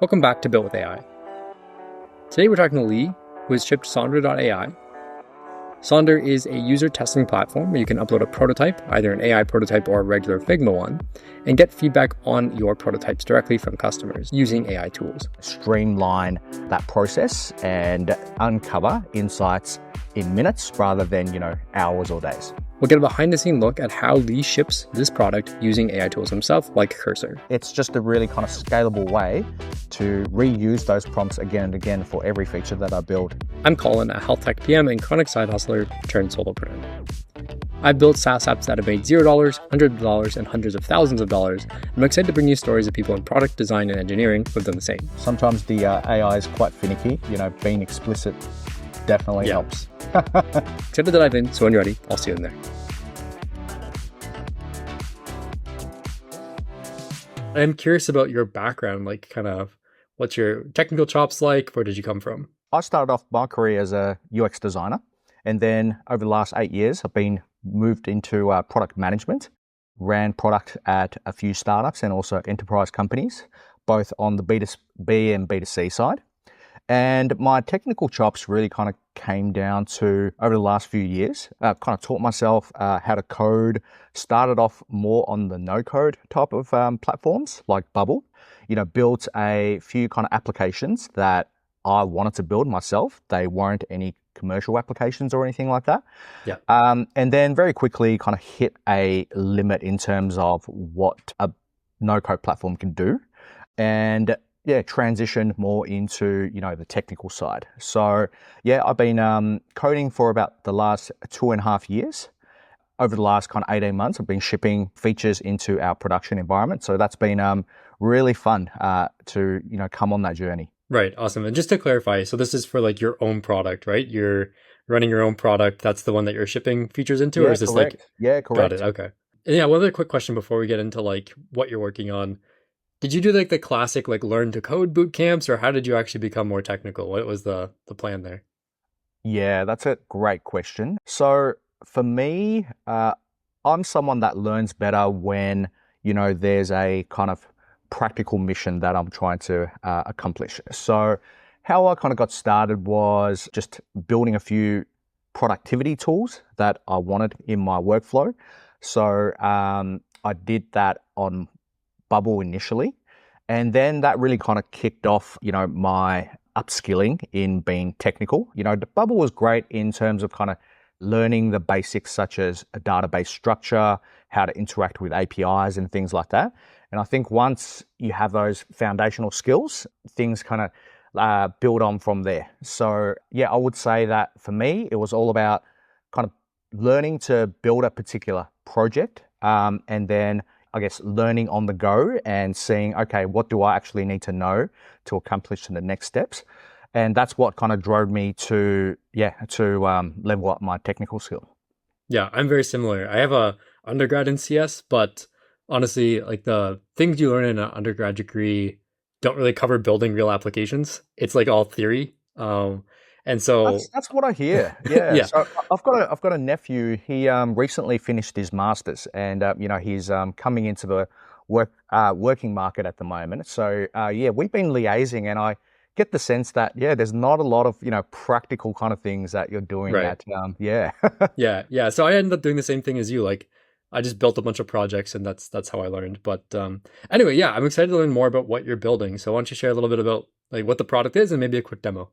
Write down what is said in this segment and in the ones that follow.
Welcome back to Built with AI. Today we're talking to Li, who has shipped Sondar.ai. Sondar is a user testing platform where you can upload a prototype, either an AI prototype or a regular Figma one, and get feedback on your prototypes directly from customers using AI tools. Streamline that process and uncover insights in minutes rather than, hours or days. We'll get a behind-the-scenes look at how Li ships this product using AI tools himself, like Cursor. It's just a really kind of scalable way to reuse those prompts again and again for every feature that I build. I'm Colin, a health tech PM and chronic side hustler turned solopreneur. I've built SaaS apps that have made $0, $100, and hundreds of thousands of dollars. I'm excited to bring you stories of people in product design and engineering who've done the same. Sometimes the AI is quite finicky. Being explicit definitely helps. Excited to dive in, so when you're ready, I'll see you in there. I'm curious about your background, like kind of what's your technical chops like? Where did you come from? I started off my career as a UX designer, and then over the last 8 years, I've been moved into product management, ran product at a few startups and also enterprise companies, both on the B2B and B2C side. And my technical chops really kind of came down to, over the last few years, kind of taught myself how to code, started off more on the no-code type of platforms like Bubble, built a few kind of applications that I wanted to build myself. They weren't any commercial applications or anything like that. Yeah. And then very quickly kind of hit a limit in terms of what a no-code platform can do. And transition more into, the technical side. So I've been coding for about the last 2.5 years. Over the last kind of 18 months, I've been shipping features into our production environment. So that's been really fun to, come on that journey. Right. Awesome. And just to clarify, so this is for like your own product, right? You're running your own product. That's the one that you're shipping features into, or is this correct. Correct. Got it. Okay. And one other quick question before we get into like what you're working on. Did you do like the classic like learn to code boot camps, or how did you actually become more technical? What was the plan there? Yeah, that's a great question. So for me, I'm someone that learns better when, there's a kind of practical mission that I'm trying to accomplish. So how I kind of got started was just building a few productivity tools that I wanted in my workflow. So I did that on Bubble initially, and then that really kind of kicked off, my upskilling in being technical. The Bubble was great in terms of kind of learning the basics such as a database structure, how to interact with APIs and things like that. And I think once you have those foundational skills, things kind of build on from there. So I would say that for me, it was all about kind of learning to build a particular project, and then I guess learning on the go and seeing, okay, what do I actually need to know to accomplish the next steps? And that's what kind of drove me to level up my technical skill. Yeah, I'm very similar. I have a undergrad in CS, but honestly, like the things you learn in an undergrad degree don't really cover building real applications. It's like all theory. And so that's what I hear. Yeah. Yeah. So I've got a nephew. He recently finished his master's, and he's coming into the working market at the moment. So we've been liaising, and I get the sense that there's not a lot of practical kind of things that you're doing. Right. Yeah. So I ended up doing the same thing as you. Like I just built a bunch of projects, and that's how I learned. But anyway, I'm excited to learn more about what you're building. So why don't you share a little bit about like what the product is and maybe a quick demo?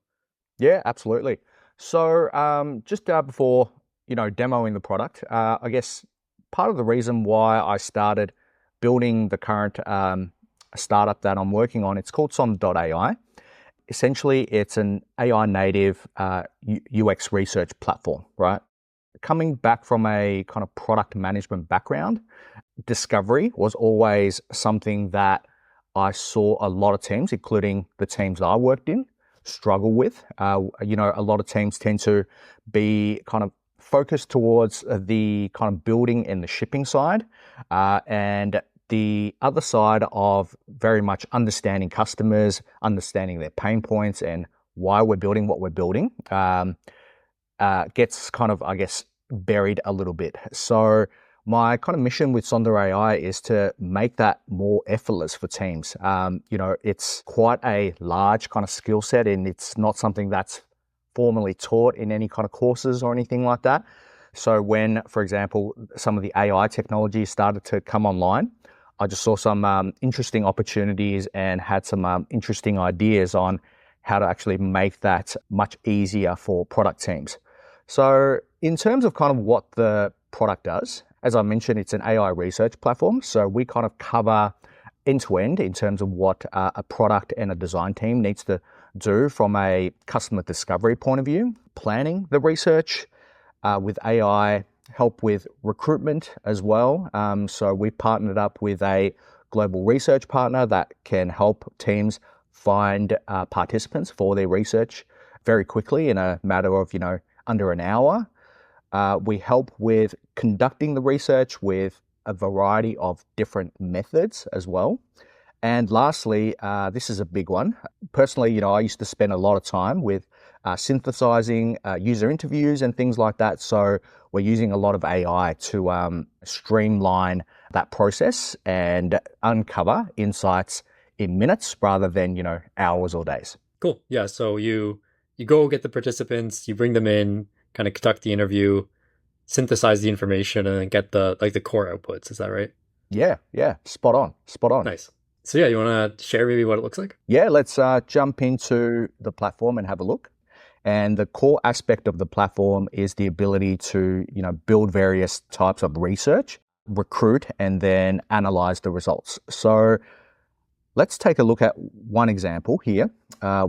Yeah, absolutely. So just before, demoing the product, I guess part of the reason why I started building the current startup that I'm working on, it's called Sondar.ai. Essentially, it's an AI native UX research platform, right? Coming back from a kind of product management background, discovery was always something that I saw a lot of teams, including the teams I worked in, struggle with. A lot of teams tend to be kind of focused towards the kind of building and the shipping side, and the other side of very much understanding customers, understanding their pain points and why we're building what we're building, gets kind of, I guess, buried a little bit. So My kind of mission with Sondar.ai is to make that more effortless for teams. It's quite a large kind of skill set, and it's not something that's formally taught in any kind of courses or anything like that. So when, for example, some of the AI technology started to come online, I just saw some interesting opportunities and had some interesting ideas on how to actually make that much easier for product teams. So in terms of kind of what the product does, as I mentioned, it's an AI research platform. So we kind of cover end to end in terms of what a product and a design team needs to do from a customer discovery point of view, planning the research with AI, help with recruitment as well. So we've partnered up with a global research partner that can help teams find participants for their research very quickly in a matter of, under an hour. We help with conducting the research with a variety of different methods as well. And lastly, this is a big one. Personally, I used to spend a lot of time with synthesizing user interviews and things like that. So we're using a lot of AI to streamline that process and uncover insights in minutes rather than, hours or days. Cool. Yeah. So you go get the participants, you bring them in, kind of conduct the interview, synthesize the information, and then get the core outputs. Is that right? Yeah. Spot on. Nice. So yeah, you want to share maybe what it looks like? Yeah, let's jump into the platform and have a look. And the core aspect of the platform is the ability to, build various types of research, recruit, and then analyze the results. So let's take a look at one example here.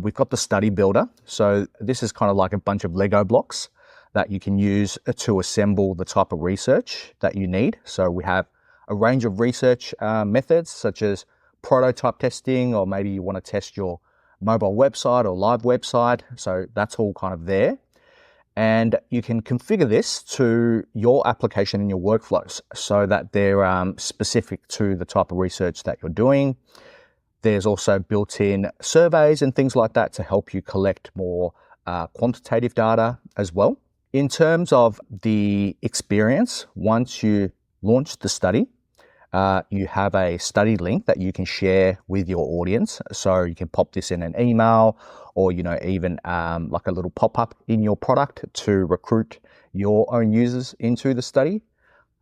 We've got the study builder. So this is kind of like a bunch of Lego blocks that you can use to assemble the type of research that you need. So we have a range of research methods such as prototype testing, or maybe you want to test your mobile website or live website. So that's all kind of there. And you can configure this to your application and your workflows so that they're specific to the type of research that you're doing. There's also built-in surveys and things like that to help you collect more quantitative data as well. In terms of the experience, once you launch the study, you have a study link that you can share with your audience. So you can pop this in an email or, even like a little pop-up in your product to recruit your own users into the study.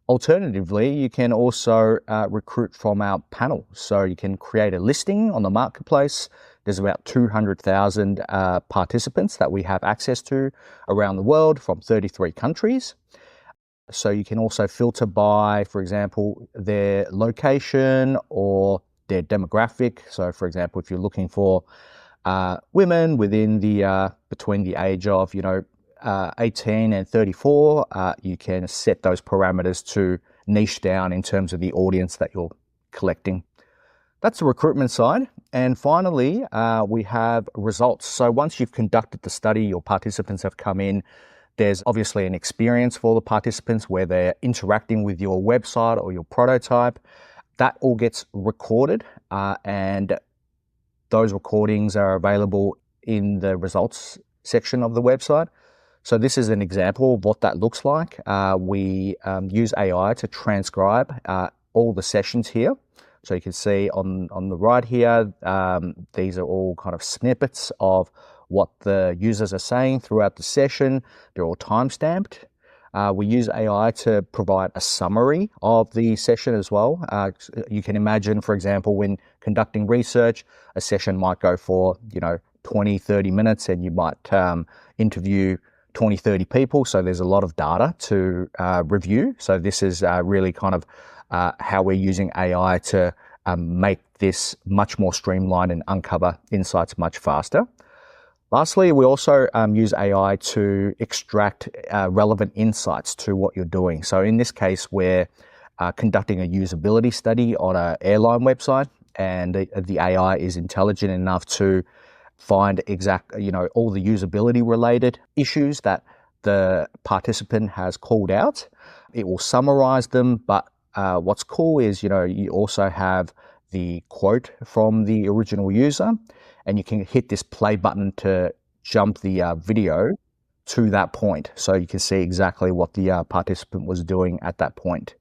Alternatively, you can also recruit from our panel. So you can create a listing on the marketplace. There's about 200,000 participants that we have access to around the world from 33 countries. So you can also filter by, for example, their location or their demographic. So for example, if you're looking for women within the between the age of 18 and 34, you can set those parameters to niche down in terms of the audience that you're collecting. That's the recruitment side. And finally, we have results. So once you've conducted the study, your participants have come in. There's obviously an experience for the participants where they're interacting with your website or your prototype. That all gets recorded, and those recordings are available in the results section of the website. So this is an example of what that looks like. We use AI to transcribe all the sessions here. So you can see on the right here, these are all kind of snippets of what the users are saying throughout the session. They're all time-stamped. We use AI to provide a summary of the session as well. You can imagine, for example, when conducting research, a session might go for 20, 30 minutes, and you might interview 20, 30 people. So there's a lot of data to review. So this is really kind of how we're using AI to make this much more streamlined and uncover insights much faster. Lastly, we also use AI to extract relevant insights to what you're doing. So in this case, we're conducting a usability study on an airline website, and the AI is intelligent enough to find all the usability related issues that the participant has called out. It will summarize them, but what's cool is, you also have the quote from the original user, and you can hit this play button to jump the video to that point. So you can see exactly what the participant was doing at that point.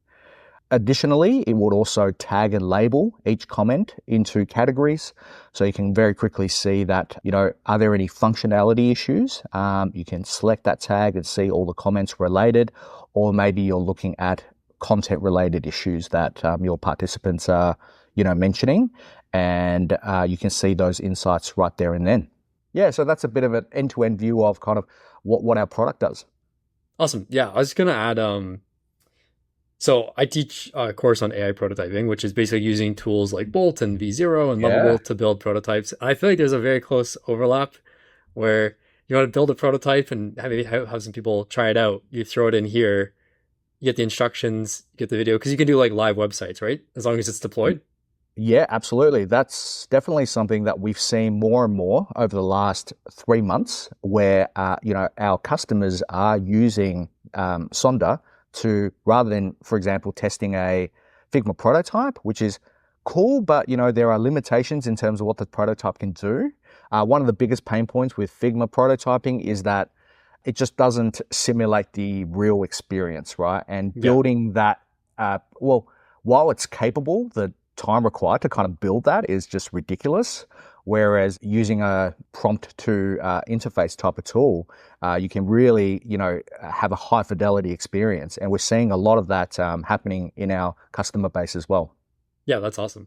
Additionally, it would also tag and label each comment into categories. So you can very quickly see that, are there any functionality issues? You can select that tag and see all the comments related, or maybe you're looking at content related issues that your participants are, mentioning, and you can see those insights right there and then. Yeah, so that's a bit of an end-to-end view of kind of what our product does. Awesome. Yeah, I was going to add, so I teach a course on AI prototyping, which is basically using tools like Bolt and V0 and Lovable to build prototypes. I feel like there's a very close overlap where you want to build a prototype and have some people try it out. You throw it in here, you get the instructions, you get the video, because you can do like live websites, right? As long as it's deployed. Yeah, absolutely. That's definitely something that we've seen more and more over the last 3 months, where our customers are using Sondar to, rather than, for example, testing a Figma prototype, which is cool, but there are limitations in terms of what the prototype can do. One of the biggest pain points with Figma prototyping is that it just doesn't simulate the real experience, right? And building that, while it's capable, the time required to kind of build that is just ridiculous. Whereas using a prompt to interface type of tool, you can really, have a high fidelity experience. And we're seeing a lot of that happening in our customer base as well. Yeah, that's awesome.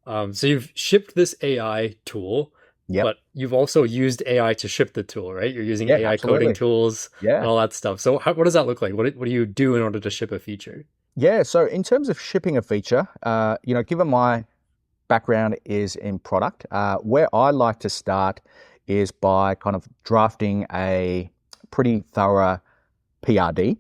So you've shipped this AI tool, but you've also used AI to ship the tool, right? You're using AI coding tools and all that stuff. So what does that look like? What do you do in order to ship a feature? Yeah, so in terms of shipping a feature, given my background is in product, where I like to start is by kind of drafting a pretty thorough PRD.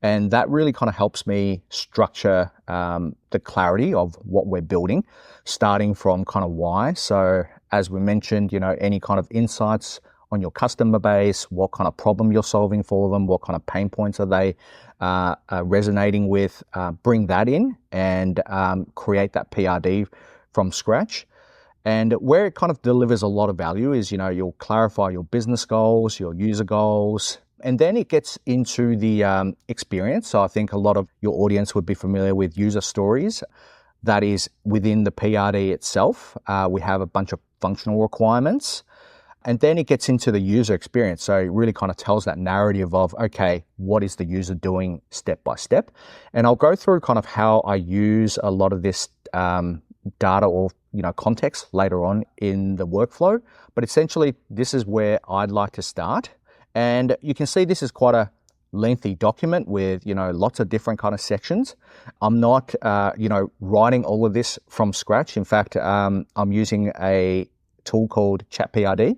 And that really kind of helps me structure the clarity of what we're building, starting from kind of why. So as we mentioned, any kind of insights on your customer base, what kind of problem you're solving for them, what kind of pain points are they resonating with, bring that in and create that PRD from scratch. And where it kind of delivers a lot of value is, you'll clarify your business goals, your user goals, and then it gets into the experience. So I think a lot of your audience would be familiar with user stories. That is within the PRD itself. We have a bunch of functional requirements. And then it gets into the user experience. So it really kind of tells that narrative of, okay, what is the user doing step by step? And I'll go through kind of how I use a lot of this data or context later on in the workflow. But essentially, this is where I'd like to start. And you can see this is quite a lengthy document with, lots of different kind of sections. I'm not, writing all of this from scratch. In fact, I'm using a tool called Chat PRD.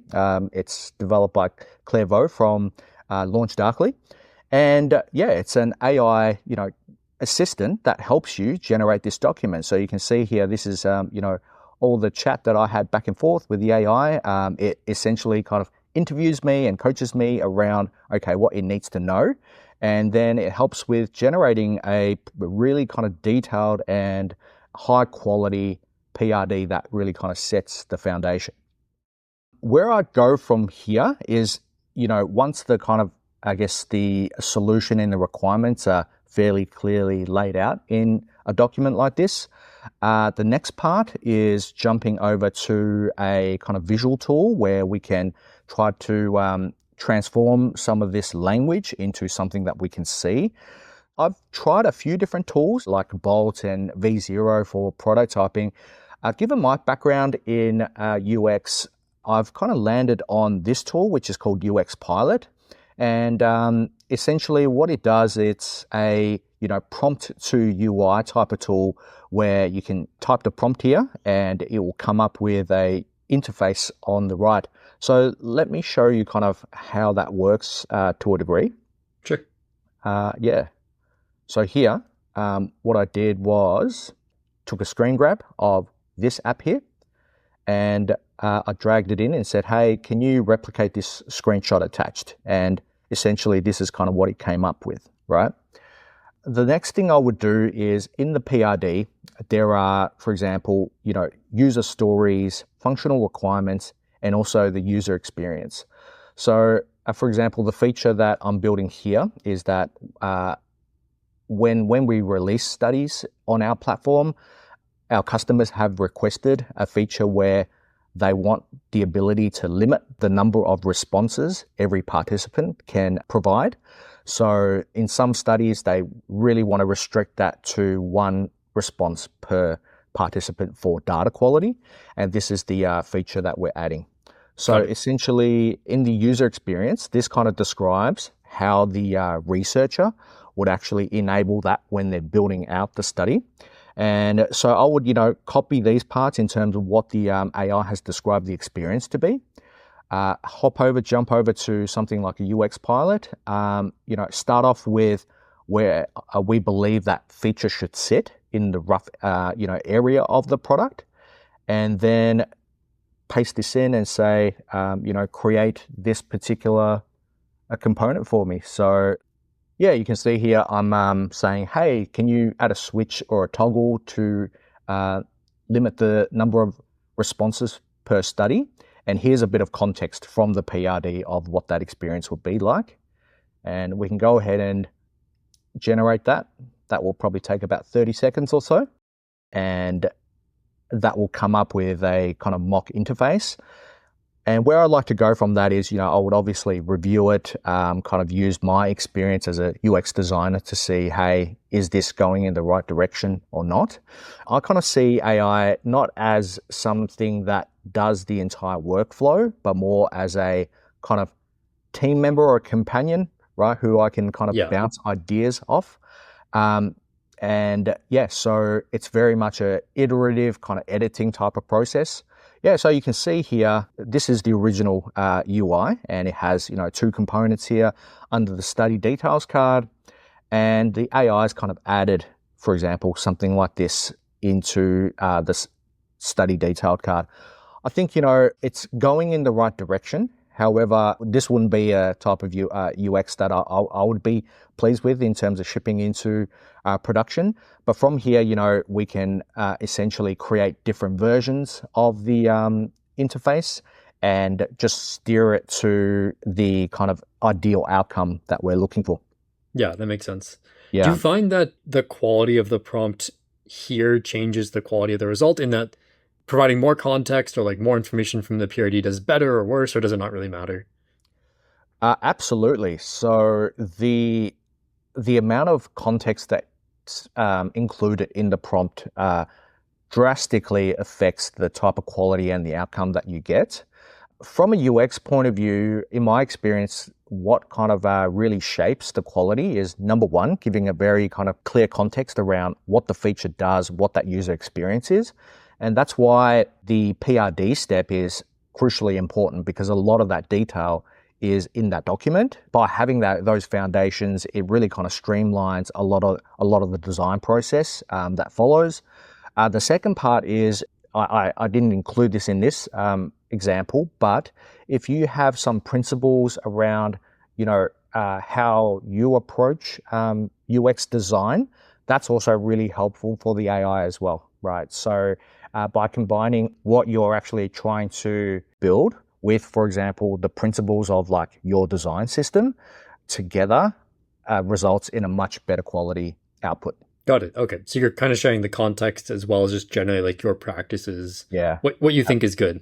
It's developed by Clairvaux from Launch.ai. And it's an AI, assistant that helps you generate this document. So you can see here, this is, all the chat that I had back and forth with the AI. It essentially kind of interviews me and coaches me around, okay, what it needs to know. And then it helps with generating a really kind of detailed and high quality PRD that really kind of sets the foundation. Where I go from here is, once the kind of, the solution and the requirements are fairly clearly laid out in a document like this, the next part is jumping over to a kind of visual tool where we can try to transform some of this language into something that we can see. I've tried a few different tools like Bolt and V0 for prototyping. Given my background in UX, I've kind of landed on this tool, which is called UX Pilot. And essentially what it does, it's a prompt to UI type of tool where you can type the prompt here and it will come up with a interface on the right. So let me show you kind of how that works to a degree. Sure. So here, what I did was took a screen grab of this app here and I dragged it in and said, hey, can you replicate this screenshot attached? And essentially this is kind of what it came up with, right? The next thing I would do is in the PRD, there are, for example, user stories, functional requirements, and also the user experience. So for example, the feature that I'm building here is that when we release studies on our platform, our customers have requested a feature where they want the ability to limit the number of responses every participant can provide. So in some studies, they really want to restrict that to one response per participant for data quality. And this is the feature that we're adding. So essentially, in the user experience, this kind of describes how the researcher would actually enable that when they're building out the study. And so I would, copy these parts in terms of what the AI has described the experience to be. Jump over to something like a UX pilot. Start off with where we believe that feature should sit in the rough, area of the product, and then paste this in and say, create this particular component for me. So yeah, you can see here I'm saying, hey, can you add a switch or a toggle to limit the number of responses per study? And here's a bit of context from the PRD of what that experience would be like. And we can go ahead and generate that. That will probably take about 30 seconds or so. And that will come up with a kind of mock interface. And where I'd like to go from that is, I would obviously review it, kind of use my experience as a UX designer to see, hey, is this going in the right direction or not? I kind of see AI not as something that does the entire workflow, but more as a kind of team member or a companion, right, who I can kind of bounce ideas off. So it's very much a iterative kind of editing type of process. Yeah, so you can see here, this is the original UI, and it has, two components here under the study details card, and the AI is kind of added, for example, something like this into this study detailed card. I think, it's going in the right direction. However, this wouldn't be a type of UX that I would be pleased with in terms of shipping into production. But from here, we can essentially create different versions of the interface and just steer it to the kind of ideal outcome that we're looking for. Yeah, that makes sense. Yeah. Do you find that the quality of the prompt here changes the quality of the result, in that providing more context or like more information from the PRD does better or worse, or does it not really matter? Absolutely. So the amount of context that's included in the prompt drastically affects the type of quality and the outcome that you get. From a UX point of view, in my experience, what kind of really shapes the quality is, number one, giving a very kind of clear context around what the feature does, what that user experience is. And that's why the PRD step is crucially important, because a lot of that detail is in that document. By having those foundations, it really kind of streamlines a lot of the design process that follows. The second part is, I didn't include this in this example, but if you have some principles around, how you approach UX design, that's also really helpful for the AI as well, right? So by combining what you're actually trying to build with, for example, the principles of like your design system together, results in a much better quality output. Got it. Okay. So you're kind of sharing the context as well as just generally like your practices. Yeah. What you think is good.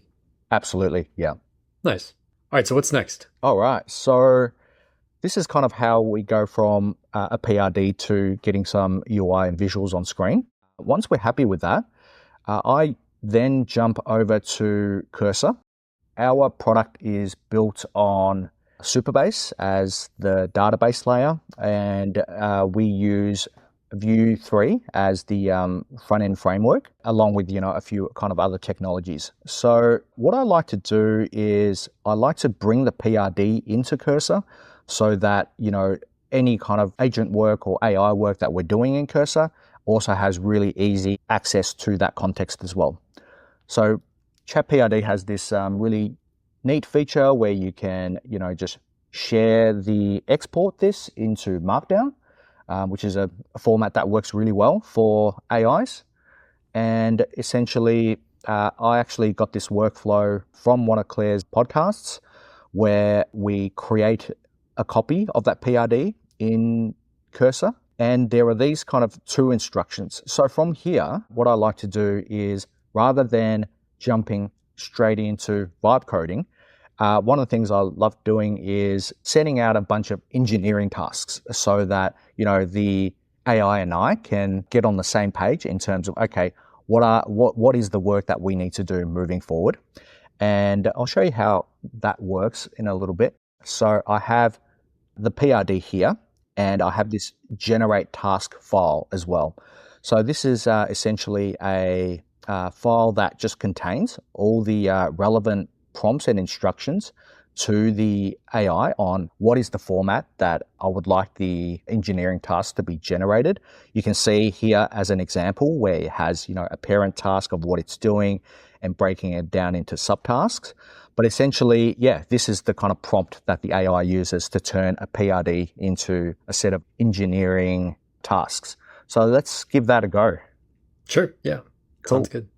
Absolutely. Yeah. Nice. All right. So what's next? All right. So this is kind of how we go from a PRD to getting some UI and visuals on screen. Once we're happy with that, I then jump over to Cursor. Our product is built on Supabase as the database layer, and we use Vue 3 as the front-end framework, along with, a few kind of other technologies. So what I like to do is I like to bring the PRD into Cursor so that, any kind of agent work or AI work that we're doing in Cursor also has really easy access to that context as well. So Chat PRD has this really neat feature where you can, just share export this into Markdown, which is a format that works really well for AIs. And essentially, I actually got this workflow from one of Claire's podcasts where we create a copy of that PRD in Cursor, And there are these kind of two instructions. So from here, what I like to do is rather than jumping straight into vibe coding, one of the things I love doing is setting out a bunch of engineering tasks so that, the AI and I can get on the same page in terms of, okay, what is the work that we need to do moving forward? And I'll show you how that works in a little bit. So I have the PRD here, and I have this generate task file as well. So this is essentially a file that just contains all the relevant prompts and instructions to the AI on what is the format that I would like the engineering task to be generated. You can see here as an example where it has, a parent task of what it's doing and breaking it down into subtasks. But essentially, this is the kind of prompt that the AI uses to turn a PRD into a set of engineering tasks. So let's give that a go. Sure. Yeah. Cool. Sounds good.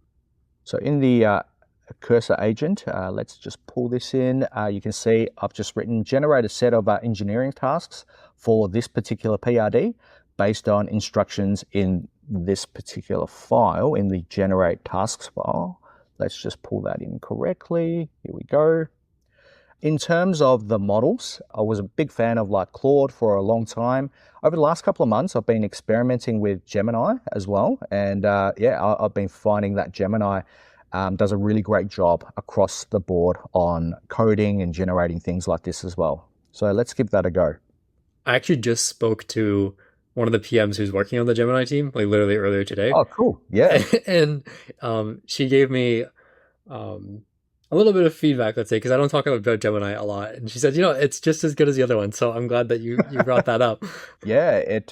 So in the Cursor agent, let's just pull this in. You can see I've just written generate a set of engineering tasks for this particular PRD based on instructions in this particular file, in the generate tasks file. Let's just pull that in correctly. Here we go. In terms of the models, I was a big fan of Claude for a long time. Over the last couple of months, I've been experimenting with Gemini as well. And I've been finding that Gemini does a really great job across the board on coding and generating things like this as well. So let's give that a go. I actually just spoke to one of the PMs who's working on the Gemini team, literally earlier today. Oh, cool. Yeah. And she gave me a little bit of feedback, let's say, because I don't talk about Gemini a lot. And she said, it's just as good as the other one. So I'm glad that you brought that up. Yeah, it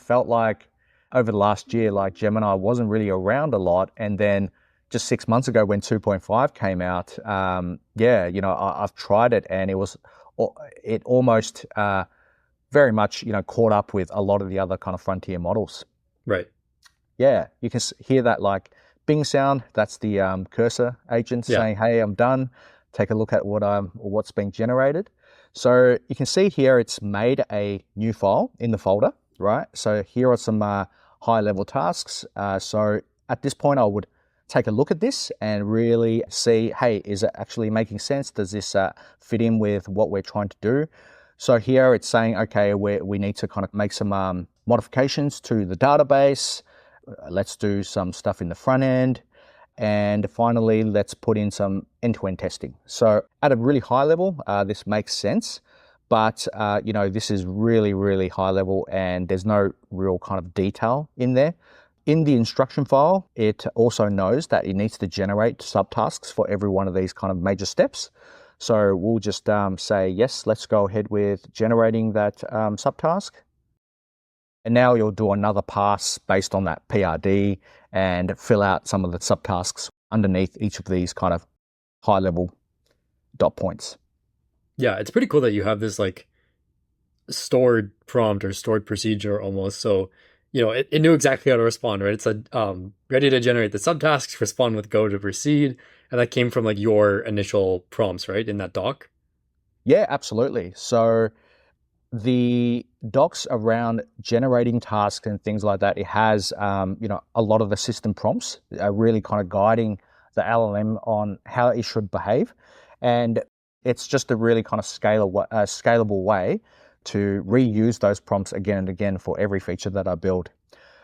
felt like over the last year, Gemini wasn't really around a lot. And then just 6 months ago when 2.5 came out, I've tried it, and it almost very much, caught up with a lot of the other kind of frontier models. Right. Yeah, you can hear that Bing sound. That's the Cursor agent saying, "Hey, I'm done. Take a look at what's being generated." So you can see here it's made a new file in the folder, right? So here are some high-level tasks. So at this point, I would take a look at this and really see, hey, is it actually making sense? Does this fit in with what we're trying to do? So here it's saying, okay, we need to kind of make some modifications to the database. Let's do some stuff in the front end. And finally, let's put in some end-to-end testing. So at a really high level, this makes sense. But, this is really, really high level, and there's no real kind of detail in there. In the instruction file, it also knows that it needs to generate subtasks for every one of these kind of major steps. So we'll just say, yes, let's go ahead with generating that subtask. And now you'll do another pass based on that PRD and fill out some of the subtasks underneath each of these kind of high-level dot points. Yeah, it's pretty cool that you have this stored prompt or stored procedure almost. So, it knew exactly how to respond, right? It said, ready to generate the subtasks, respond with go to proceed. And that came from your initial prompts, right? In that doc? Yeah, absolutely. So the docs around generating tasks and things like that, it has, a lot of the system prompts are really kind of guiding the LLM on how it should behave. And it's just a really kind of scalable way to reuse those prompts again and again for every feature that I build.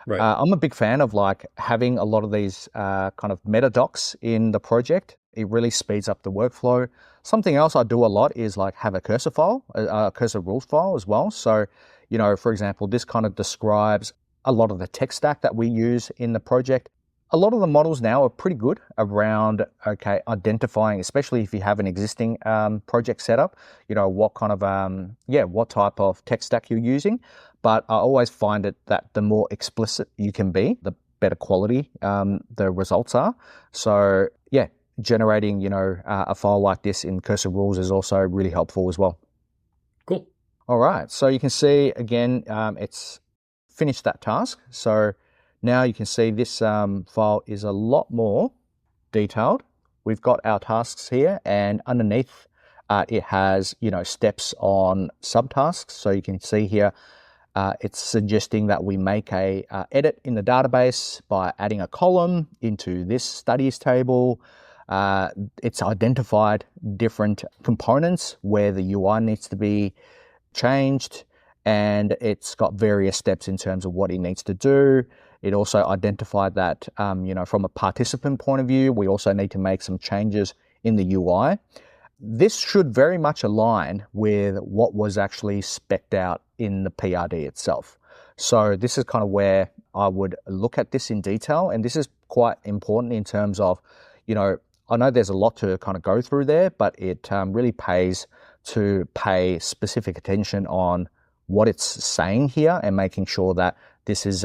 Right. I'm a big fan of having a lot of these kind of meta docs in the project. It really speeds up the workflow. Something else I do a lot is have a cursor file, a cursor rules file as well. So, for example, this kind of describes a lot of the tech stack that we use in the project. A lot of the models now are pretty good around, identifying, especially if you have an existing project setup, what kind of, what type of tech stack you're using. But I always find it that the more explicit you can be, the better quality the results are. So, generating, a file like this in Cursor Rules is also really helpful as well. Cool. All right. So you can see, again, it's finished that task. So now you can see this file is a lot more detailed. We've got our tasks here, and underneath it has, steps on subtasks. So you can see here, It's suggesting that we make a edit in the database by adding a column into this studies table. It's identified different components where the UI needs to be changed, and it's got various steps in terms of what it needs to do. It also identified that, from a participant point of view, we also need to make some changes in the UI. This should very much align with what was actually spec'd out in the PRD itself. So this is kind of where I would look at this in detail, and this is quite important in terms of, I know there's a lot to kind of go through there, but it really pays to pay specific attention on what it's saying here and making sure that this is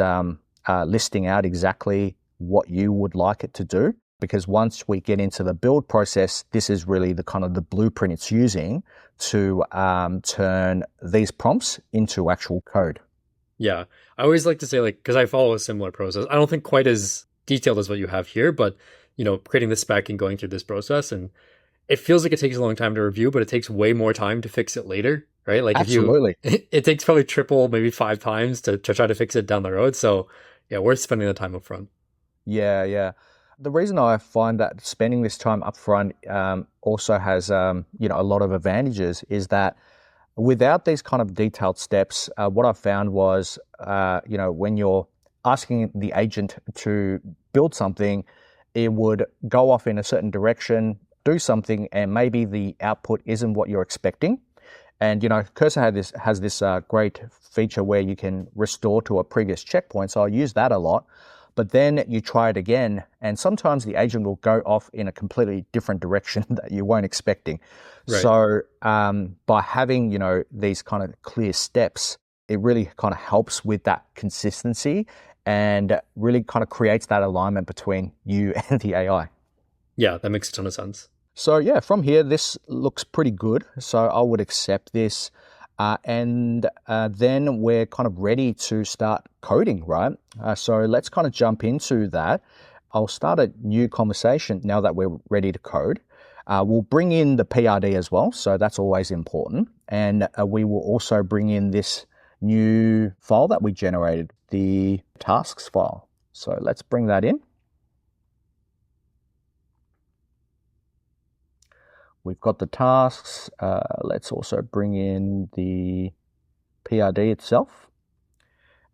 listing out exactly what you would like it to do. Because once we get into the build process, this is really the kind of the blueprint it's using to turn these prompts into actual code. Yeah, I always like to say, because I follow a similar process. I don't think quite as detailed as what you have here, but creating the spec and going through this process, and it feels like it takes a long time to review, but it takes way more time to fix it later, right? Absolutely. It takes probably triple, maybe 5 times to try to fix it down the road. So yeah, worth spending the time up front. Yeah. The reason I find that spending this time up front also has, a lot of advantages is that without these kind of detailed steps, what I found was, when you're asking the agent to build something, it would go off in a certain direction, do something, and maybe the output isn't what you're expecting. And, Cursor has this great feature where you can restore to a previous checkpoint. So I use that a lot. But then you try it again, and sometimes the agent will go off in a completely different direction that you weren't expecting. Right. So by having, these kind of clear steps, it really kind of helps with that consistency and really kind of creates that alignment between you and the AI. Yeah, that makes a ton of sense. So yeah, from here, this looks pretty good. So I would accept this. And then we're kind of ready to start coding, right? So let's kind of jump into that. I'll start a new conversation now that we're ready to code. We'll bring in the PRD as well, so that's always important. And we will also bring in this new file that we generated, the tasks file. So let's bring that in. We've got the tasks. Let's also bring in the PRD itself.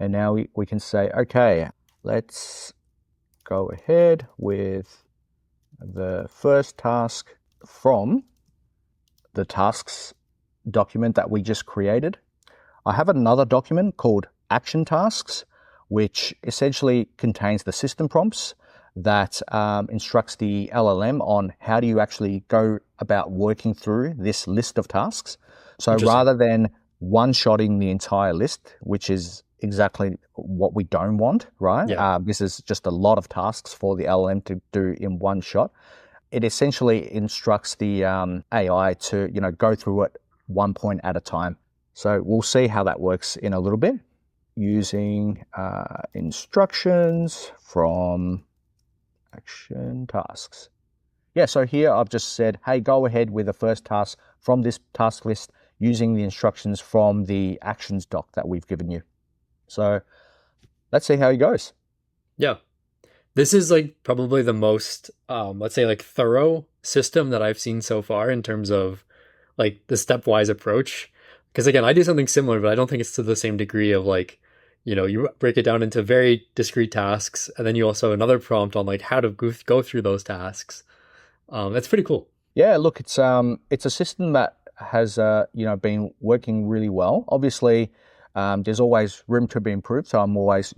And now we can say, okay, let's go ahead with the first task from the tasks document that we just created. I have another document called action tasks, which essentially contains the system prompts that instructs the LLM on how do you actually go about working through this list of tasks. So rather than one-shotting the entire list, which is exactly what we don't want, right? Yeah. This is just a lot of tasks for the LLM to do in one shot. It essentially instructs the AI to, go through it one point at a time. So we'll see how that works in a little bit using instructions from action tasks. Yeah, so here I've just said, hey, go ahead with the first task from this task list using the instructions from the actions doc that we've given you. So let's see how it goes. Yeah. This is probably the most, let's say thorough system that I've seen so far in terms of the stepwise approach. Because again, I do something similar, but I don't think it's to the same degree of you break it down into very discrete tasks, and then you also have another prompt on how to go through those tasks. That's pretty cool. Yeah, look, it's a system that has been working really well. Obviously, there's always room to be improved, so I'm always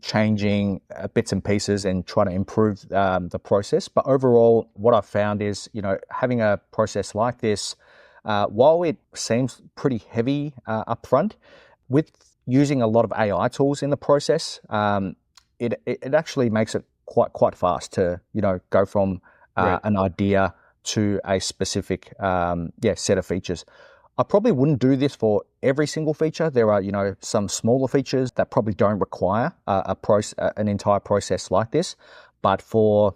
changing bits and pieces and trying to improve the process. But overall, what I've found is having a process like this, while it seems pretty heavy upfront, with using a lot of AI tools in the process, it actually makes it quite fast to go from an idea to a specific set of features. I probably wouldn't do this for every single feature. There are some smaller features that probably don't require an entire process like this, but for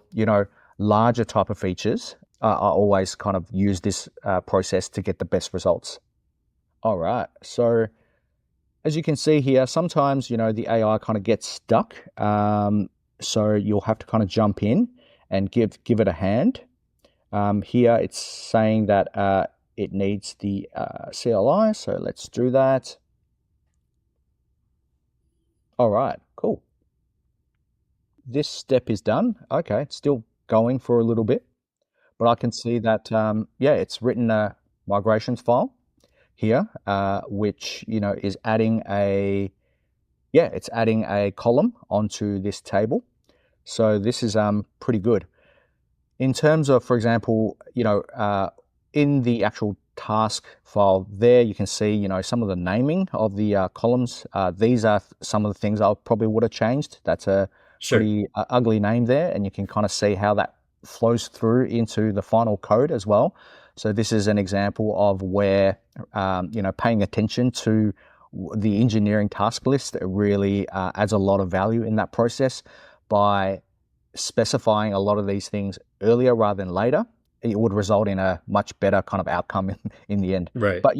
larger type of features, I always kind of use this process to get the best results. All right, so as you can see here, sometimes, the AI kind of gets stuck. So you'll have to kind of jump in and give it a hand. Here it's saying that it needs the CLI, so let's do that. All right, cool. This step is done. Okay, it's still going for a little bit, but I can see that, it's written a migrations file here, which, is adding it's adding a column onto this table. So this is pretty good. In terms of, for example, in the actual task file there, you can see, some of the naming of the columns. These are some of the things I probably would have changed. That's a pretty ugly name there, and you can kind of see how that flows through into the final code as well. So this is an example of where, paying attention to the engineering task list really adds a lot of value in that process. By specifying a lot of these things earlier rather than later, it would result in a much better kind of outcome in the end. Right. But,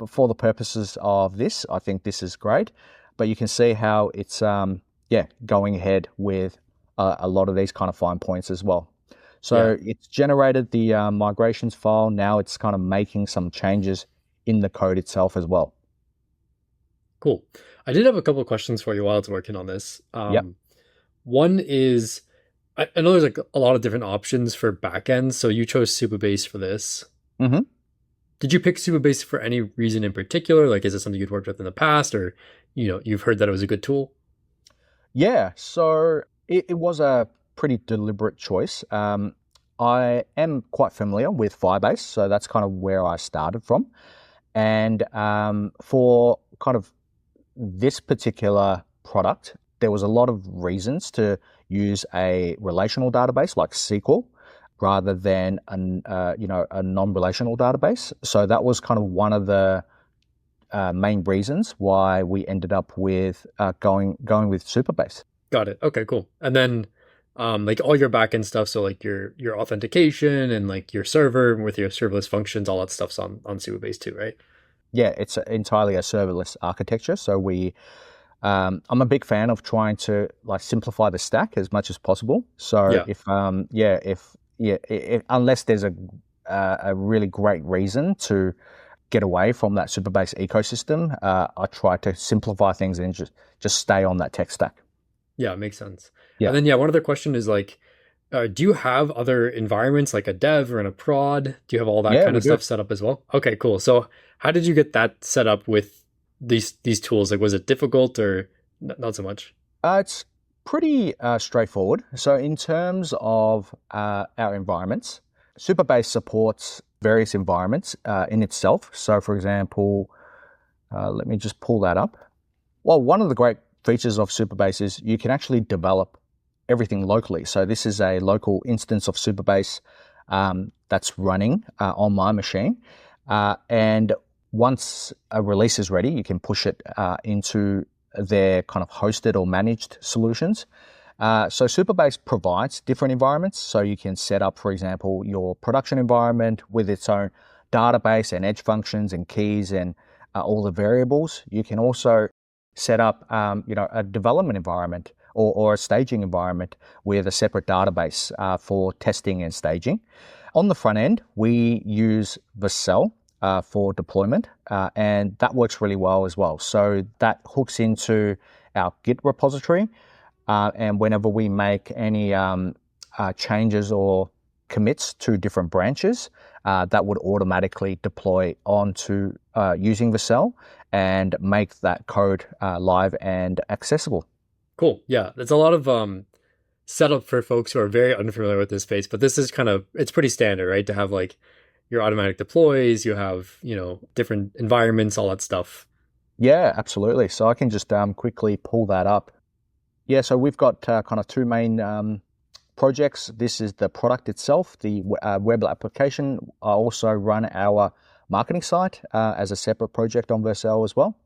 for the purposes of this, I think this is great. But you can see how it's, going ahead with a lot of these kind of fine points as well. So it's generated the migrations file. Now it's kind of making some changes in the code itself as well. Cool. I did have a couple of questions for you while it's working on this. One is, I know there's like a lot of different options for backends. So you chose Supabase for this. Mm-hmm. Did you pick Supabase for any reason in particular? Like, is it something you'd worked with in the past, or, you've heard that it was a good tool? Yeah, so it was a pretty deliberate choice. I am quite familiar with Firebase, so that's kind of where I started from. And for kind of this particular product, there was a lot of reasons to use a relational database like SQL rather than a non-relational database. So that was kind of one of the main reasons why we ended up with going with Supabase. Got it. Okay, cool. And then like all your backend stuff, so like your authentication and like your server with your serverless functions, all that stuff's on Supabase too, right? Yeah, it's entirely a serverless architecture. So I'm a big fan of trying to like simplify the stack as much as possible. So if unless there's a really great reason to get away from that Supabase ecosystem, I try to simplify things and just stay on that tech stack. Yeah, it makes sense. Yeah. And then one other question is like, do you have other environments like a dev or in a prod? Do you have all that kind of stuff set up as well? Okay, cool. So how did you get that set up with these tools? Like, was it difficult or not so much? It's pretty straightforward. So in terms of our environments, Supabase supports various environments in itself. So for example, let me just pull that up. Well, one of the great features of Supabase is you can actually develop everything locally. So this is a local instance of Supabase that's running on my machine. And once a release is ready, you can push it into their kind of hosted or managed solutions. So Supabase provides different environments. So you can set up, for example, your production environment with its own database and edge functions and keys and all the variables. You can also set up, a development environment or a staging environment with a separate database for testing and staging. On the front end, we use Vercel for deployment, and that works really well as well. So that hooks into our Git repository, and whenever we make any changes or commits to different branches, that would automatically deploy onto using Vercel and make that code live and accessible. Cool. Yeah, there's a lot of setup for folks who are very unfamiliar with this space, but this is it's pretty standard, right? To have like your automatic deploys, you have, different environments, all that stuff. Yeah, absolutely. So I can just quickly pull that up. Yeah, so we've got kind of two main projects. This is the product itself, the web application. I also run our marketing site as a separate project on Vercel as well.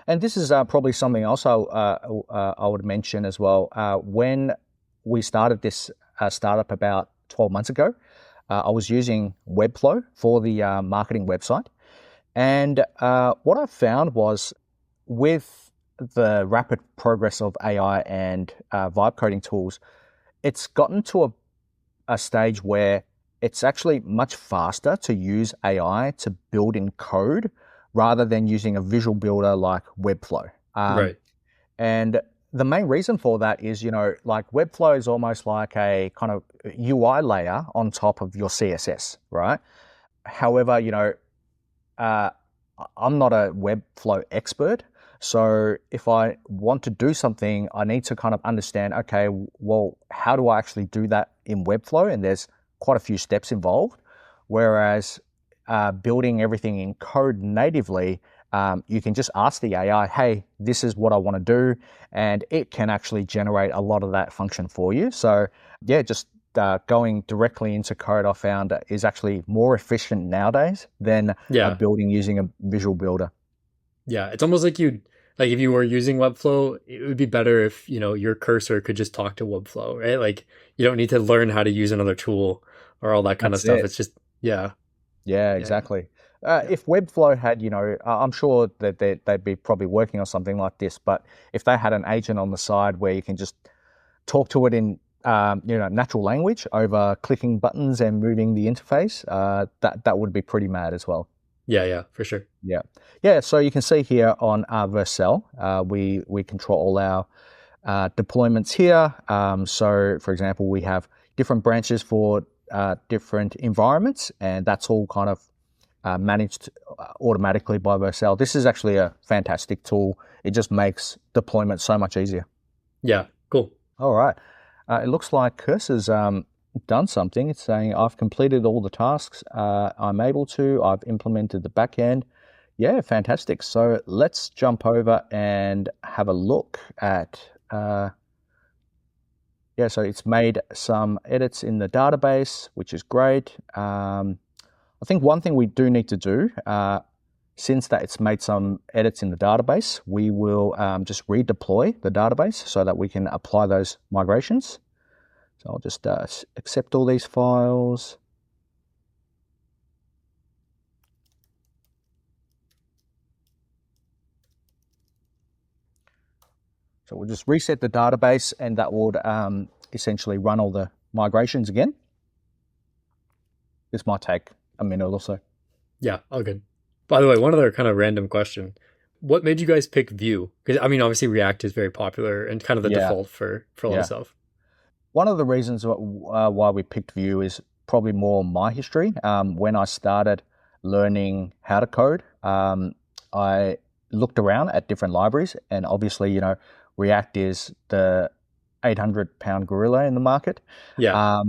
And this is probably something else I would mention as well. When we started this startup about 12 months ago, I was using Webflow for the marketing website. And what I found was with the rapid progress of AI and vibe coding tools, it's gotten to a stage where it's actually much faster to use AI to build in code rather than using a visual builder like Webflow. Right. And the main reason for that is, like Webflow is almost like a kind of UI layer on top of your CSS, right? However, uh, I'm not a Webflow expert. So if I want to do something, I need to kind of understand, okay, well, how do I actually do that in Webflow? And there's quite a few steps involved. Whereas building everything in code natively, you can just ask the AI, hey, this is what I want to do. And it can actually generate a lot of that function for you. So yeah, just going directly into code, I found is actually more efficient nowadays than building using a visual builder. Yeah, it's almost like if you were using Webflow, it would be better if, your cursor could just talk to Webflow, right? Like you don't need to learn how to use another tool or all that kind of That's stuff. it. It's just, yeah. Yeah, exactly. If Webflow had, I'm sure that they'd be probably working on something like this, but if they had an agent on the side where you can just talk to it in, natural language over clicking buttons and moving the interface, that would be pretty mad as well. Yeah, for sure. Yeah. So you can see here on our Vercel, we control all our deployments here. So, for example, we have different branches for different environments, and that's all kind of managed automatically by Vercel. This is actually a fantastic tool. It just makes deployment so much easier. Yeah, cool. All right. It looks like Cursor's done something. It's saying, I've completed all the tasks I'm able to. I've implemented the backend. Yeah, fantastic. So let's jump over and have a look at, so it's made some edits in the database, which is great. I think one thing we do need to do, since that it's made some edits in the database, we will just redeploy the database so that we can apply those migrations. So I'll just accept all these files. So we'll just reset the database, and that would essentially run all the migrations again. This might take a minute or so. Yeah, all good. By the way, one other kind of random question. What made you guys pick Vue? Because, obviously React is very popular and kind of the default for a lot of stuff. One of the reasons why we picked Vue is probably more my history. When I started learning how to code, I looked around at different libraries, and obviously, React is the 800-pound gorilla in the market. Yeah.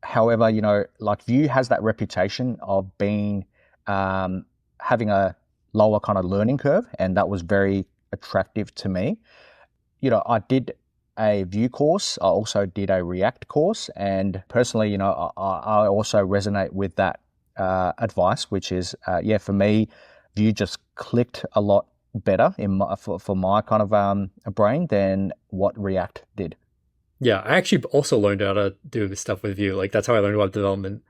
However, like Vue has that reputation of being having a lower kind of learning curve, and that was very attractive to me. I did a Vue course. I also did a React course, and personally, I also resonate with that advice, which is, for me, Vue just clicked a lot better for my kind of brain than what React did. Yeah, I actually also learned how to do stuff with Vue. Like that's how I learned web development.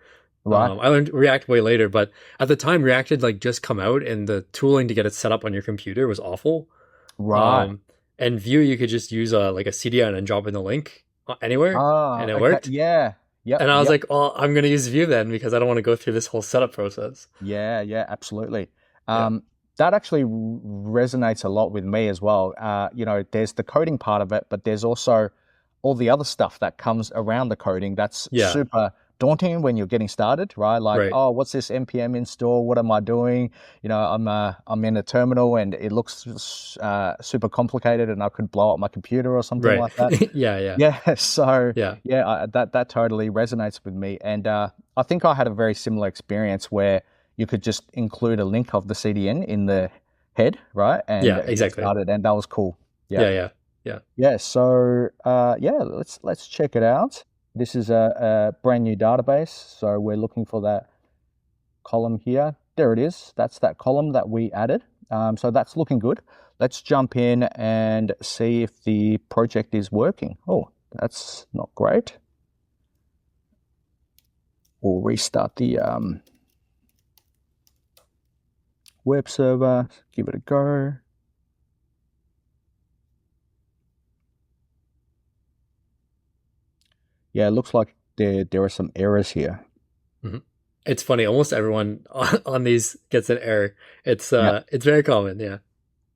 Right. I learned React way later, but at the time React had just come out, and the tooling to get it set up on your computer was awful. Right. And Vue, you could just use a CDN and drop in the link anywhere, and it worked. Yeah. Yep. And I was like, "Oh, I'm going to use Vue then because I don't want to go through this whole setup process." Yeah, absolutely. That actually resonates a lot with me as well. There's the coding part of it, but there's also all the other stuff that comes around the coding that's super daunting when you're getting started, right? Like, oh, what's this npm install? What am I doing? I'm in a terminal and it looks super complicated, and I could blow up my computer or something like that. Yeah. So that totally resonates with me, and I think I had a very similar experience where you could just include a link of the CDN in the head, right? And exactly. get started, and that was cool. Yeah. So let's check it out. This is a brand new database, so we're looking for that column here. There it is. That's that column that we added. So that's looking good. Let's jump in and see if the project is working. Oh, that's not great. We'll restart the web server, give it a go. Yeah, it looks like there are some errors here. Mm-hmm. It's funny. Almost everyone on these gets an error. It's Yeah. it's very common. Yeah.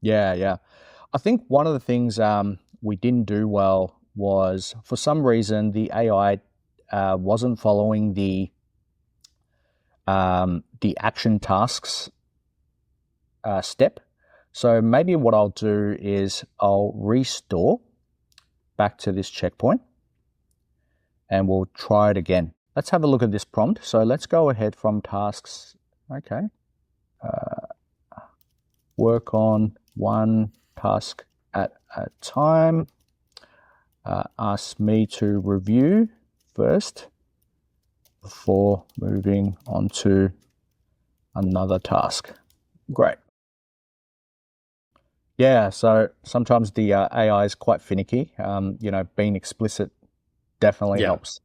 Yeah. I think one of the things we didn't do well was, for some reason, the AI wasn't following the action tasks step. So maybe what I'll do is I'll restore back to this checkpoint and we'll try it again. Let's have a look at this prompt. So let's go ahead from tasks. Okay. Work on one task at a time. Ask me to review first before moving on to another task. Great. Yeah, so sometimes the AI is quite finicky. Being explicit definitely helps.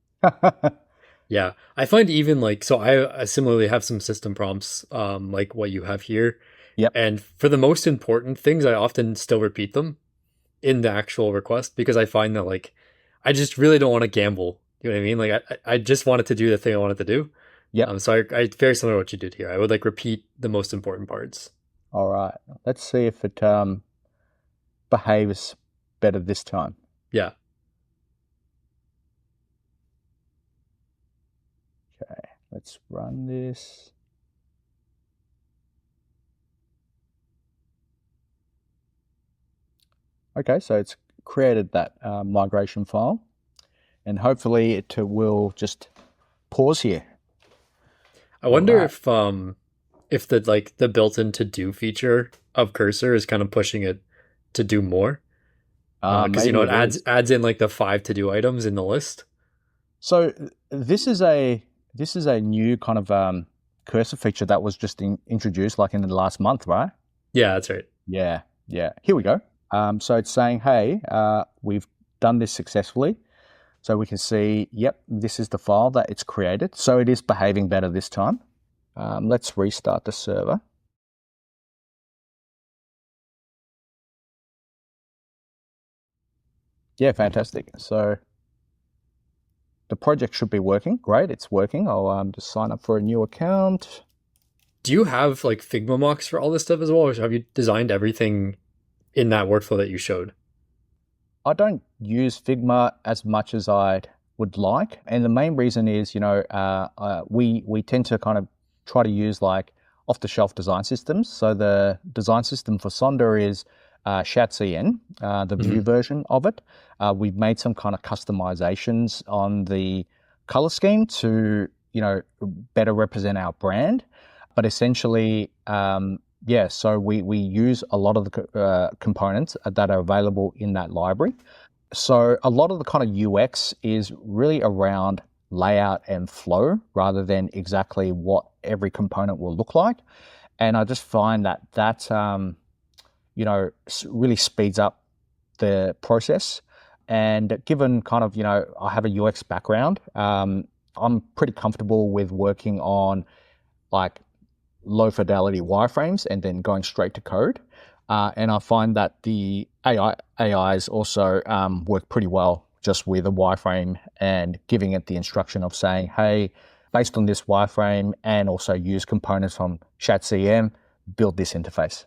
Yeah. I find even like, so I similarly have some system prompts, like what you have here. Yep. And for the most important things, I often still repeat them in the actual request because I find that like, I just really don't want to gamble. You know what I mean? Like I just wanted to do the thing I wanted to do. Yeah. So I very similar to what you did here. I would like repeat the most important parts. All right. Let's see if it behaves better this time. Yeah. Okay, let's run this. Okay, so it's created that migration file, and hopefully it will just pause here. I wonder if the built-in to do feature of Cursor is kind of pushing it to do more. Because it adds in like the 5 to do items in the list. So this is a new kind of cursor feature that was just introduced like in the last month, right? Yeah, that's right. Yeah. Here we go. So it's saying, hey, we've done this successfully. So we can see, yep, this is the file that it's created. So it is behaving better this time. Let's restart the server. Yeah, fantastic. So the project should be working. Great, it's working. I'll just sign up for a new account. Do you have like Figma mocks for all this stuff as well, or have you designed everything in that workflow that you showed? I don't use Figma as much as I would like, and the main reason is, we tend to kind of try to use like off-the-shelf design systems. So the design system for Sondar is Chat.cn, the Vue version of it. We've made some kind of customizations on the color scheme to, better represent our brand. But essentially, so we use a lot of the components that are available in that library. So a lot of the kind of UX is really around layout and flow rather than exactly what every component will look like. And I just find that really speeds up the process. And given kind of, I have a UX background, I'm pretty comfortable with working on like low fidelity wireframes and then going straight to code. And I find that the AIs also work pretty well just with a wireframe and giving it the instruction of saying, hey, based on this wireframe and also use components from Chat.cn, build this interface.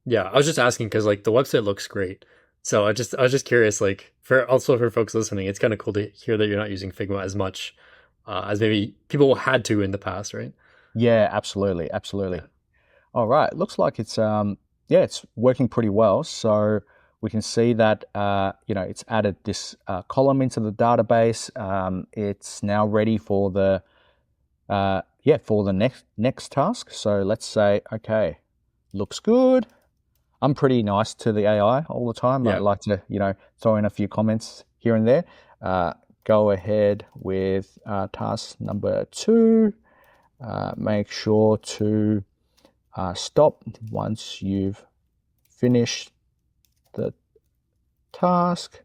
Yeah, I was just asking because like the website looks great. So I was just curious, like for folks listening, it's kind of cool to hear that you're not using Figma as much as maybe people had to in the past, right? Yeah, absolutely. Yeah. All right, looks like it's it's working pretty well. So we can see that it's added this column into the database. It's now ready for the next task. So let's say, okay, looks good. I'm pretty nice to the AI all the time. Yeah. I like to throw in a few comments here and there. Go ahead with task number 2. Make sure to stop once you've finished the task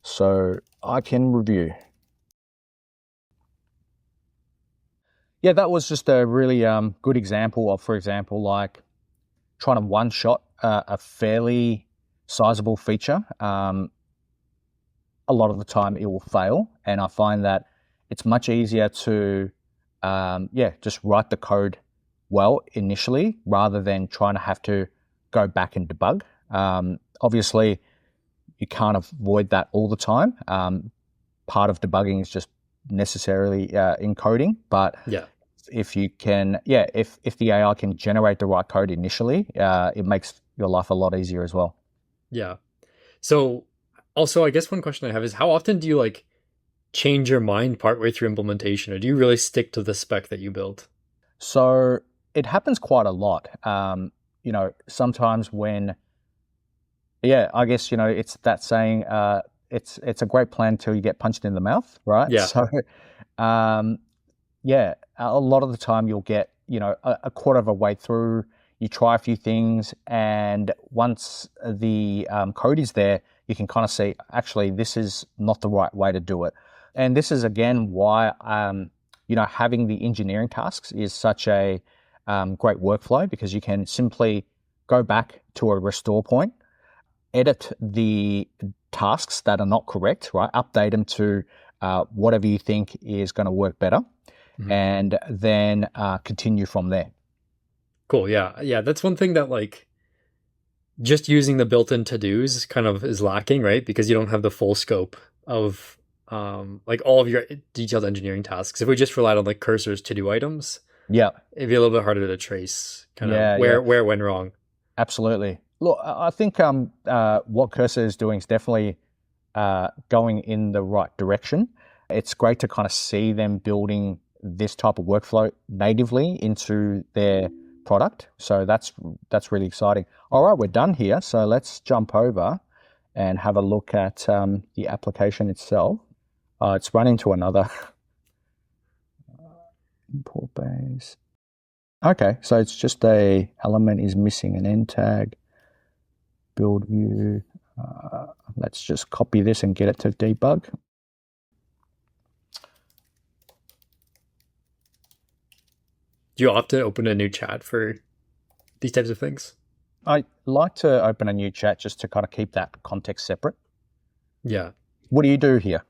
so I can review. Yeah, that was just a really good example of, for example, like trying to one-shot a fairly sizable feature, a lot of the time it will fail. And I find that it's much easier to, just write the code well initially rather than trying to have to go back and debug. Obviously, you can't avoid that all the time. Part of debugging is just necessarily encoding, but if you can, if the AI can generate the right code initially, it makes your life a lot easier as well. Yeah. So also, I guess one question I have is, how often do you like change your mind partway through implementation, or do you really stick to the spec that you build? So it happens quite a lot. Sometimes when, I guess, it's that saying, it's a great plan until you get punched in the mouth, right? Yeah. So, a lot of the time you'll get, a quarter of a way through, you try a few things, and once the code is there, you can kind of see, actually, this is not the right way to do it. And this is, again, why, having the engineering tasks is such a great workflow, because you can simply go back to a restore point, edit the tasks that are not correct, right? Update them to whatever you think is going to work better, and then continue from there. Cool. Yeah. That's one thing that like just using the built-in to-dos kind of is lacking, right? Because you don't have the full scope of like all of your detailed engineering tasks. If we just relied on like Cursor's to-do items, it'd be a little bit harder to trace kind of where it went wrong. Absolutely. Look, I think what Cursor is doing is definitely going in the right direction. It's great to kind of see them building this type of workflow natively into their product. So that's really exciting. All right, we're done here. So let's jump over and have a look at the application itself. It's run into another import base. Okay, so it's just a element is missing an end tag. Build view. Let's just copy this and get it to debug. Do you often open a new chat for these types of things? I like to open a new chat just to kind of keep that context separate. Yeah. What do you do here?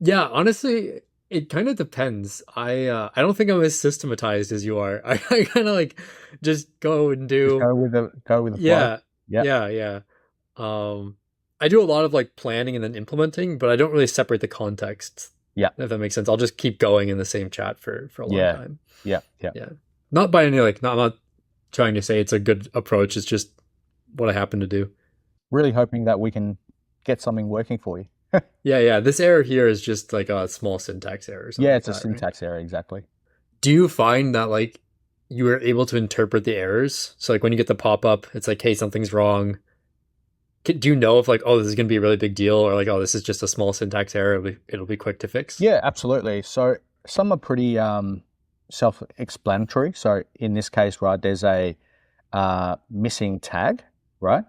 Yeah, honestly, it kind of depends. I don't think I'm as systematized as you are. I kind of like just go and do. Just go with the flow. Yeah. I do a lot of like planning and then implementing, but I don't really separate the context. Yeah. If that makes sense. I'll just keep going in the same chat for a long time. Yeah. Not by any like, I'm not trying to say it's a good approach. It's just what I happen to do. Really hoping that we can get something working for you. Yeah. This error here is just like a small syntax error. Yeah, it's a syntax error, exactly. Do you find that like you were able to interpret the errors? So like when you get the pop-up, it's like, hey, something's wrong. Do you know if like, oh, this is going to be a really big deal, or like, oh, this is just a small syntax error, it'll be quick to fix? Yeah, absolutely. So some are pretty self-explanatory. So in this case, right, there's a missing tag, right?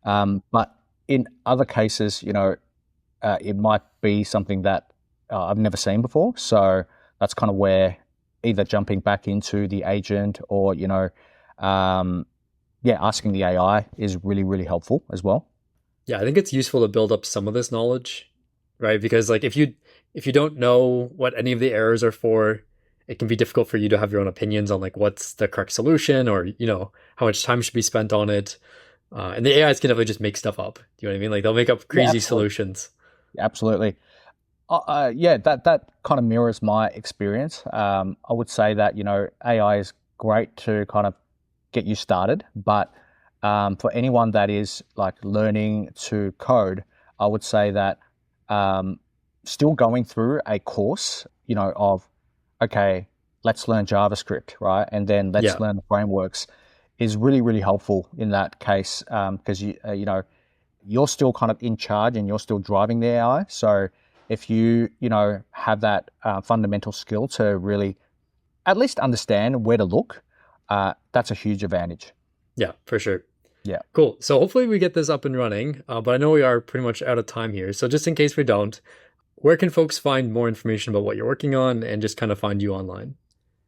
But in other cases, it might be something that I've never seen before. So that's kind of where either jumping back into the agent or, asking the AI is really, really helpful as well. Yeah, I think it's useful to build up some of this knowledge, right? Because like if you don't know what any of the errors are for, it can be difficult for you to have your own opinions on like what's the correct solution, or how much time should be spent on it. And the AIs can definitely just make stuff up. Do you know what I mean? Like they'll make up crazy solutions. Absolutely. That kind of mirrors my experience. I would say that AI is great to kind of get you started, but for anyone that is like learning to code, I would say that still going through a course, of, okay, let's learn JavaScript, right? And then let's learn the frameworks is really, really helpful in that case, because you're still kind of in charge and you're still driving the AI. So if you have that fundamental skill to really at least understand where to look, that's a huge advantage. Yeah, for sure. Yeah. Cool. So hopefully we get this up and running, but I know we are pretty much out of time here. So just in case we don't, where can folks find more information about what you're working on and just kind of find you online?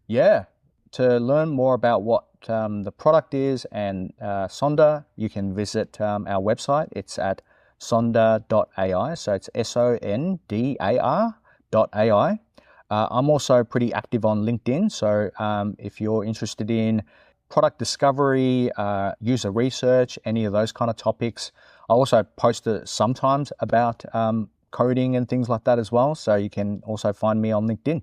Yeah. To learn more about what the product is and Sondar, you can visit our website. It's at Sondar.ai. So it's Sondar.ai. I'm also pretty active on LinkedIn. So if you're interested in product discovery, user research, any of those kind of topics, I also post sometimes about coding and things like that as well. So you can also find me on LinkedIn.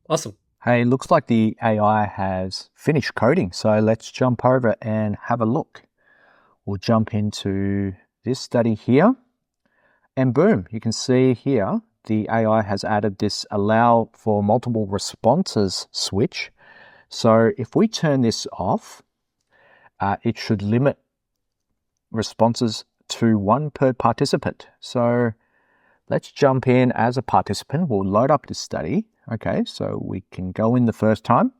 Awesome. Hey, looks like the AI has finished coding. So let's jump over and have a look. We'll jump into this study here. And boom, you can see here, the AI has added this allow for multiple responses switch. So if we turn this off, it should limit responses to 1 per participant. So let's jump in as a participant. We'll load up this study. Okay, so we can go in the first time.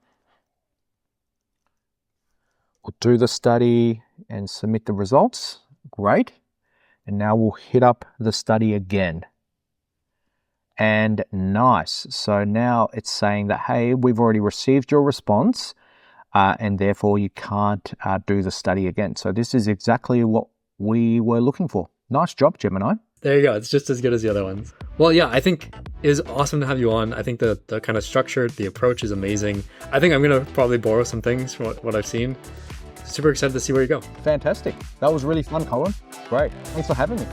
We'll do the study and submit the results. Great. And now we'll hit up the study again. And nice. So now it's saying that, hey, we've already received your response and therefore you can't do the study again. So this is exactly what we were looking for. Nice job, Gemini. There you go. It's just as good as the other ones. Well, yeah, I think it is awesome to have you on. I think the kind of structure, the approach is amazing. I think I'm going to probably borrow some things from what I've seen. Super excited to see where you go. Fantastic. That was really fun, Colin. Great. Thanks for having me.